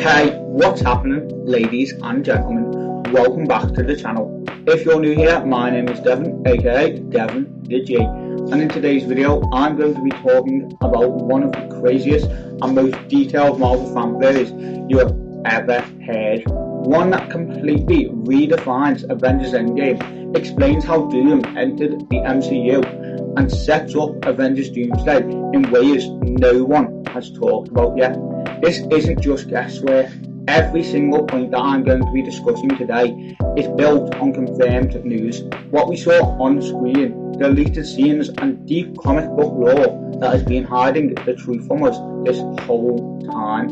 Hey, what's happening, ladies and gentlemen? Welcome back to the channel. If you're new here, my name is Devon, aka Devon the G, and in today's video I'm going to be talking about one of the craziest and most detailed Marvel fan theories you have ever heard. One that completely redefines Avengers Endgame, explains how Doom entered the MCU, and sets up Avengers Doomsday in ways no one has talked about yet. This isn't just guesswork. Every single point that I'm going to be discussing today is built on confirmed news. What we saw on screen, deleted scenes and deep comic book lore that has been hiding the truth from us this whole time.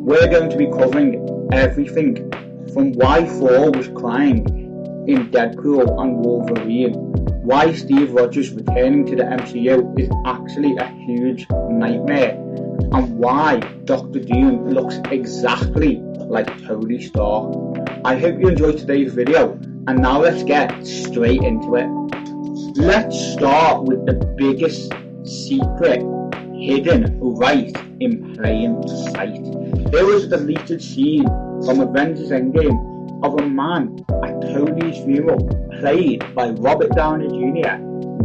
We're going to be covering everything from why Thor was crying in Deadpool and Wolverine, why Steve Rogers returning to the MCU is actually a huge nightmare, and why Doctor Doom looks exactly like Tony Stark. I hope you enjoyed today's video, and now let's get straight into it. Let's start with the biggest secret hidden right in plain sight. There was a deleted scene from Avengers Endgame of a man at Tony's funeral, played by Robert Downey Jr.,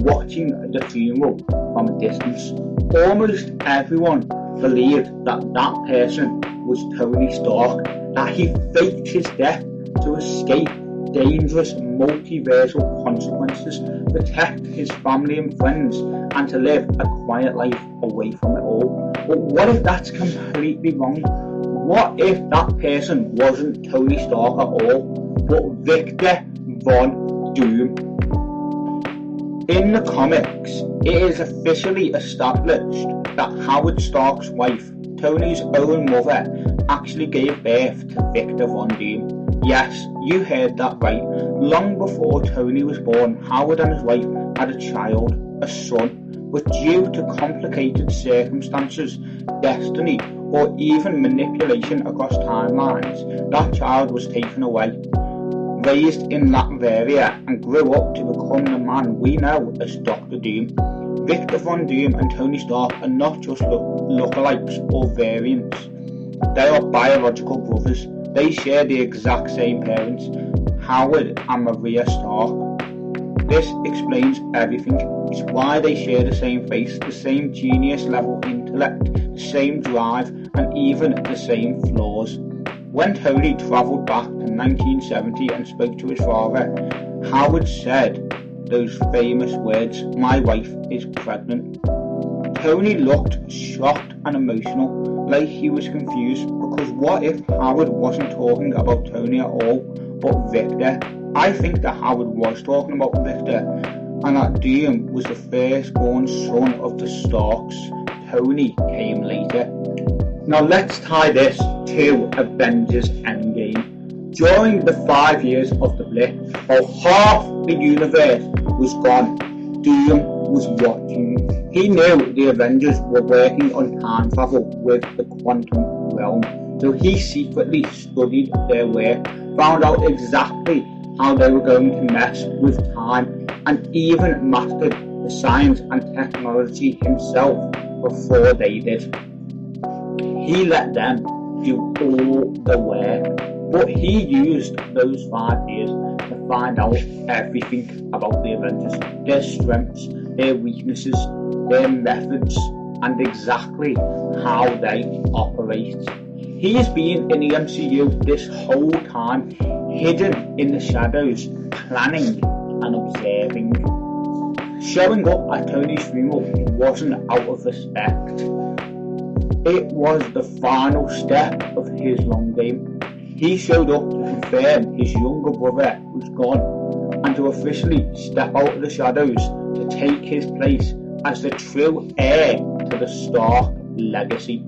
watching the funeral from a distance. Almost everyone believed that that person was Tony Stark, that he faked his death to escape dangerous multiversal consequences, protect his family and friends, and to live a quiet life away from it all. But what if that's completely wrong? What if that person wasn't Tony Stark at all, but Victor Von Doom? In the comics, it is officially established that Howard Stark's wife, Tony's own mother, actually gave birth to Victor Von Doom. Yes, you heard that right. Long before Tony was born, Howard and his wife had a child, a son, but due to complicated circumstances, destiny, or even manipulation across timelines, that child was taken away, raised in Latveria, and grew up to become the man we know as Doctor Doom. Victor Von Doom and Tony Stark are not just lookalikes or variants. They are biological brothers. They share the exact same parents, Howard and Maria Stark. This explains everything. It's why they share the same face, the same genius level intellect, the same drive, and even the same flaws. When Tony travelled back to 1970 and spoke to his father, Howard said those famous words, "My wife is pregnant." Tony looked shocked and emotional, like he was confused, because what if Howard wasn't talking about Tony at all, but Victor? I think that Howard was talking about Victor, and that Doom was the firstborn son of the Starks. Tony came later. Now let's tie this to Avengers Endgame. During the 5 years of the Blip, while half the universe was gone, Doom was watching. He knew the Avengers were working on time travel with the quantum realm, so he secretly studied their work, found out exactly how they were going to mess with time, and even mastered the science and technology himself before they did. He let them do all the work, but he used those 5 years to find out everything about the Avengers, their strengths, their weaknesses, their methods, and exactly how they operate. He has been in the MCU this whole time, hidden in the shadows, planning and observing. Showing up at Tony's funeral wasn't out of respect. It was the final step of his long game. He showed up to confirm his younger brother was gone, and to officially step out of the shadows to take his place as the true heir to the Stark legacy.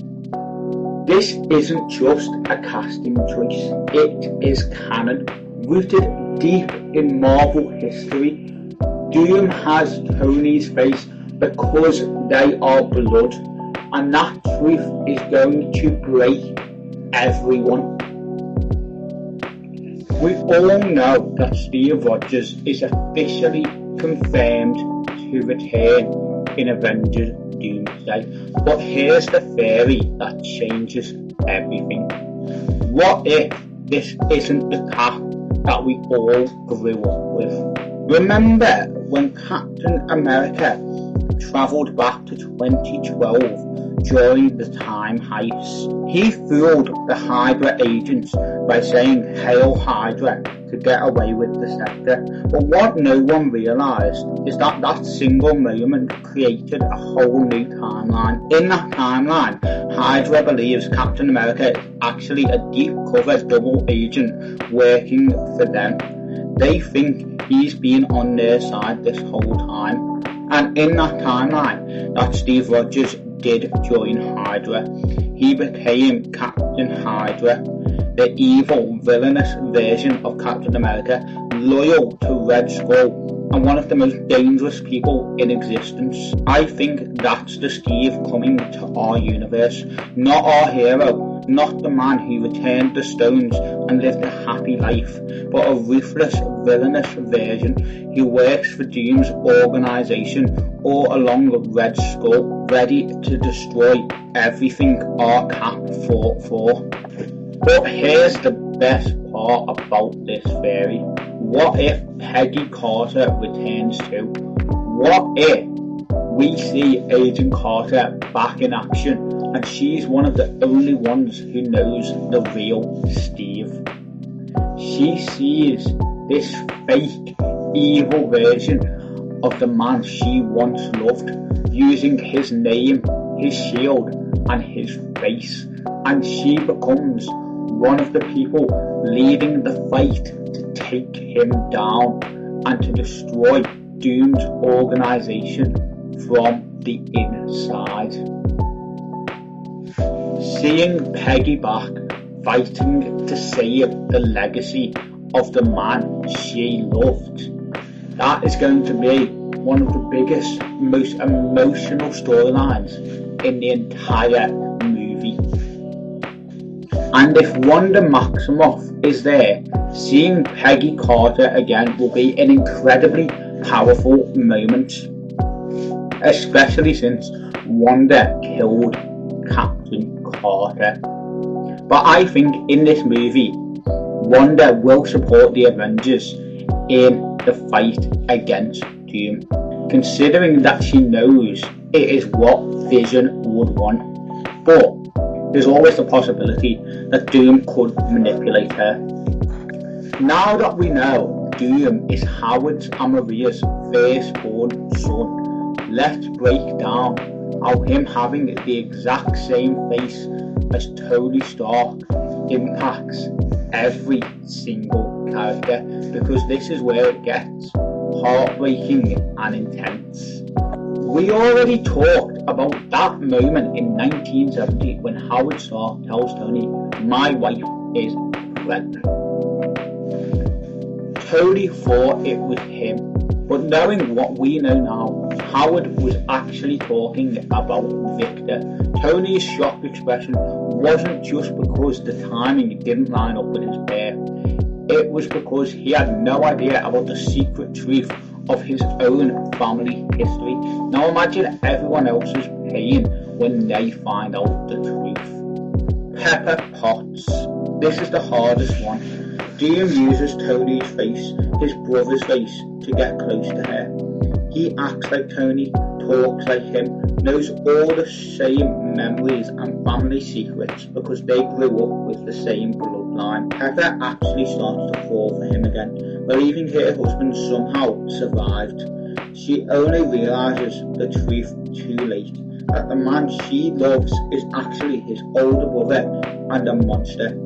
This isn't just a casting choice, it is canon, rooted deep in Marvel history. Doom has Tony's face because they are blood, and that truth is going to break everyone. We all know that Steve Rogers is officially confirmed to return in Avengers Doomsday, but here's the theory that changes everything. What if this isn't the Cap that we all grew up with? Remember when Captain America travelled back to 2012 during the Time Heist? He fooled the Hydra agents by saying "Hail Hydra" to get away with the scepter. But what no one realised is that that single moment created a whole new timeline. In that timeline, Hydra believes Captain America is actually a deep cover double agent working for them. They think he's been on their side this whole time. And in that timeline, that Steve Rogers did join Hydra. He became Captain Hydra, the evil, villainous version of Captain America, loyal to Red Skull, and one of the most dangerous people in existence. I think that's the Steve coming to our universe, not our hero, not the man who returned the stones and lived a happy life, but a ruthless, villainous version who works for Doom's organisation all along with Red Skull, ready to destroy everything our Cap fought for. But here's the best part about this theory. What if Peggy Carter returns too? What if we see Agent Carter back in action and she's one of the only ones who knows the real Steve? She sees this fake, evil version of the man she once loved, using his name, his shield, and his face, and she becomes one of the people leading the fight to take him down and to destroy Doom's organisation from the inside. Seeing Peggy back fighting to save the legacy of the man she loved, that is going to be one of the biggest, most emotional storylines in the entire movie. And if Wanda Maximoff is there, seeing Peggy Carter again will be an incredibly powerful moment, especially since Wanda killed Captain Carter. But I think in this movie, Wanda will support the Avengers in the fight against Doom, considering that she knows it is what Vision would want. But there's always the possibility that Doom could manipulate her. Now that we know Doom is Howard and Maria's firstborn son, let's break down how him having the exact same face as Tony Stark impacts every single character, because this is where it gets heartbreaking and intense. We already talked about that moment in 1970 when Howard Stark tells Tony, "My wife is pregnant." Tony thought it was him, but knowing what we know now, Howard was actually talking about Victor. Tony's shocked expression wasn't just because the timing didn't line up with his birth. It was because he had no idea about the secret truth of his own family history. Now imagine everyone else's pain when they find out the truth. Pepper Potts. This is the hardest one. Doom uses Tony's face, his brother's face, to get close to her. He acts like Tony, talks like him, knows all the same memories and family secrets because they grew up with the same bloodline. Pepper actually starts to fall for him again, believing her husband somehow survived. She only realises the truth too late, that the man she loves is actually his older brother and a monster.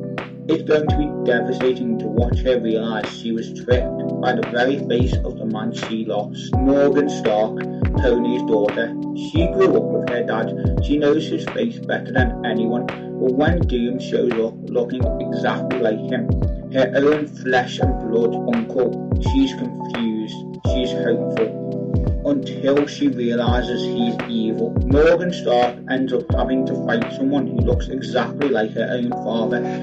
It's going to be devastating to watch her realise she was tricked by the very face of the man she lost. Morgan Stark, Tony's daughter. She grew up with her dad. She knows his face better than anyone. But when Doom shows up looking exactly like him, her own flesh and blood uncle, she's confused. She's hopeful. Until she realises he's evil. Morgan Stark ends up having to fight someone who looks exactly like her own father.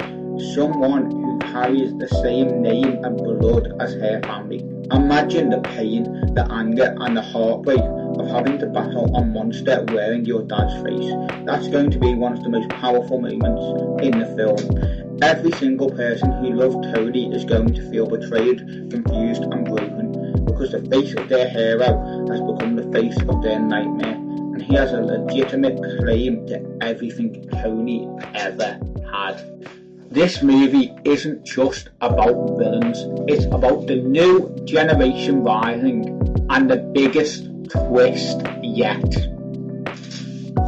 Someone who carries the same name and blood as her family. Imagine the pain, the anger and the heartbreak of having to battle a monster wearing your dad's face. That's going to be one of the most powerful moments in the film. Every single person who loved Tony is going to feel betrayed, confused and broken, because the face of their hero has become the face of their nightmare, and he has a legitimate claim to everything Tony ever had. This movie isn't just about villains, it's about the new generation rising, and the biggest twist yet.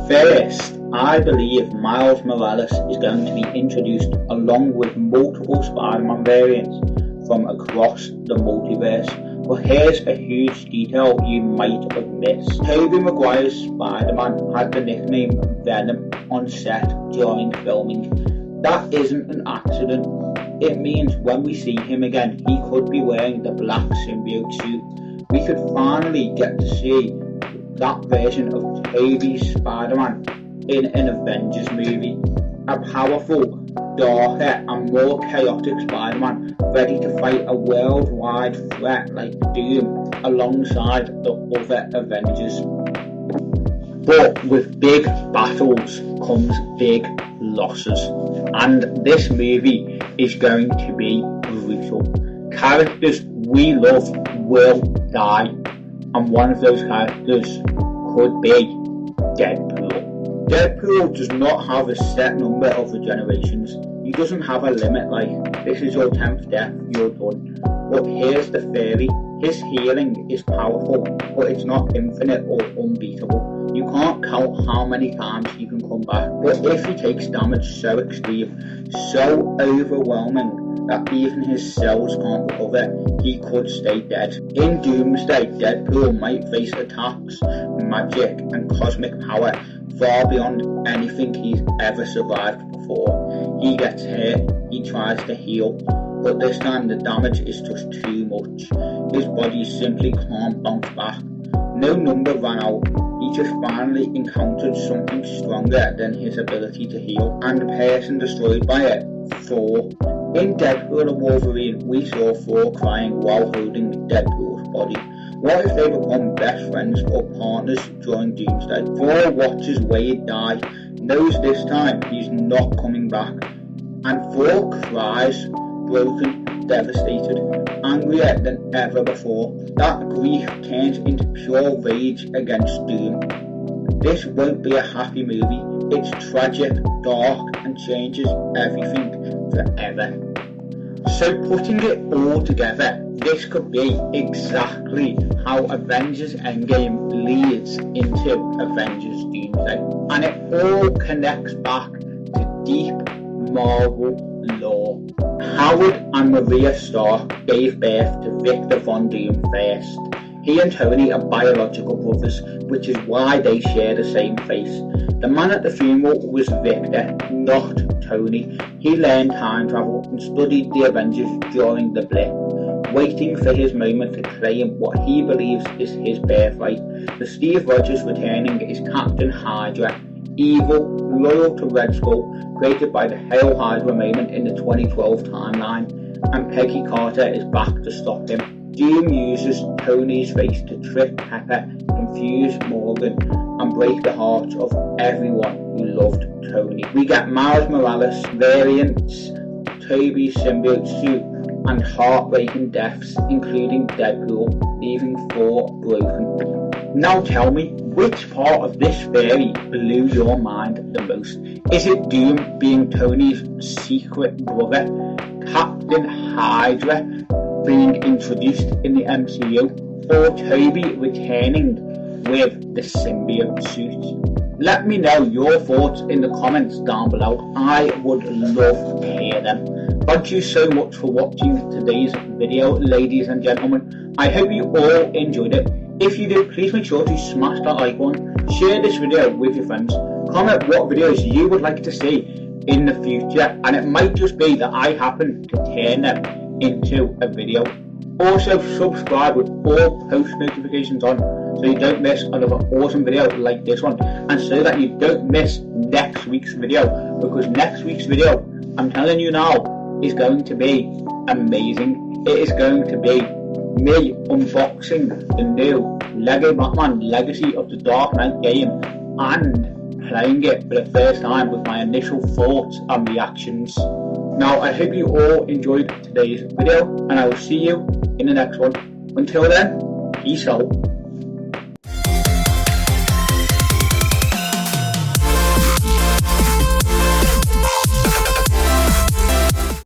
First, I believe Miles Morales is going to be introduced along with multiple Spider-Man variants from across the multiverse. But here's a huge detail you might have missed. Tobey Maguire's Spider-Man had the nickname Venom on set during filming. That isn't an accident. It means when we see him again, he could be wearing the black symbiote suit. We could finally get to see that version of Tobey's Spider-Man in an Avengers movie. A powerful, darker and more chaotic Spider-Man ready to fight a worldwide threat like Doom alongside the other Avengers. But with big battles comes big losses, and this movie is going to be brutal. Characters we love will die, and one of those characters could be Deadpool. Deadpool does not have a set number of regenerations. He doesn't have a limit like, this is your 10th death, you're done. But here's the theory, his healing is powerful, but it's not infinite or unbeatable. You can't count how many times he can come back, but if he takes damage so extreme, so overwhelming, that even his cells can't recover, he could stay dead. In Doomsday, Deadpool might face attacks, magic and cosmic power far beyond anything he's ever survived before. He gets hurt, he tries to heal, but this time the damage is just too much. His body simply can't bounce back. No number ran out, he just finally encountered something stronger than his ability to heal, and the person destroyed by it, Thor. In Deadpool and Wolverine, we saw Thor crying while holding Deadpool's body. What if they become best friends or partners during Doomsday? Thor watches Wade die, knows this time he's not coming back, and Thor cries, broken, devastated, angrier than ever before. That grief turns into pure rage against Doom. This won't be a happy movie, it's tragic, dark, and changes everything forever. So putting it all together, this could be exactly how Avengers Endgame leads into Avengers Doomsday. And it all connects back to deep Marvel lore. Howard and Maria Stark gave birth to Victor Von Doom first. He and Tony are biological brothers, which is why they share the same face. The man at the funeral was Victor, not Tony. He learned time travel and studied the Avengers during the blip, waiting for his moment to claim what he believes is his birthright. The Steve Rogers returning is Captain Hydra, evil, loyal to Red Skull, created by the Hail Hydra moment in the 2012 timeline, and Peggy Carter is back to stop him. Doom uses Tony's face to trick Pepper, confuse Morgan, and break the hearts of everyone who loved Tony. We get Miles Morales variants, Tobey's symbiote suit, and heartbreaking deaths, including Deadpool, leaving Thor broken. Now tell me, which part of this theory blew your mind the most? Is it Doom being Tony's secret brother, Captain Hydra being introduced in the MCU, or Tobey returning with the symbiote suit? Let me know your thoughts in the comments down below. I would love to hear them. Thank you so much for watching today's video, ladies and gentlemen. I hope you all enjoyed it. If you did, please make sure to smash that like button, share this video with your friends, comment what videos you would like to see in the future, and it might just be that I happen to turn them into a video. Also subscribe with all post notifications on so you don't miss another awesome video like this one, and so that you don't miss next week's video, because next week's video, I'm telling you now, is going to be amazing. It is going to be me unboxing the new Lego Batman Legacy of the Dark Knight game and playing it for the first time with my initial thoughts and reactions. Now, I hope you all enjoyed today's video, and I will see you in the next one. Until then, peace out.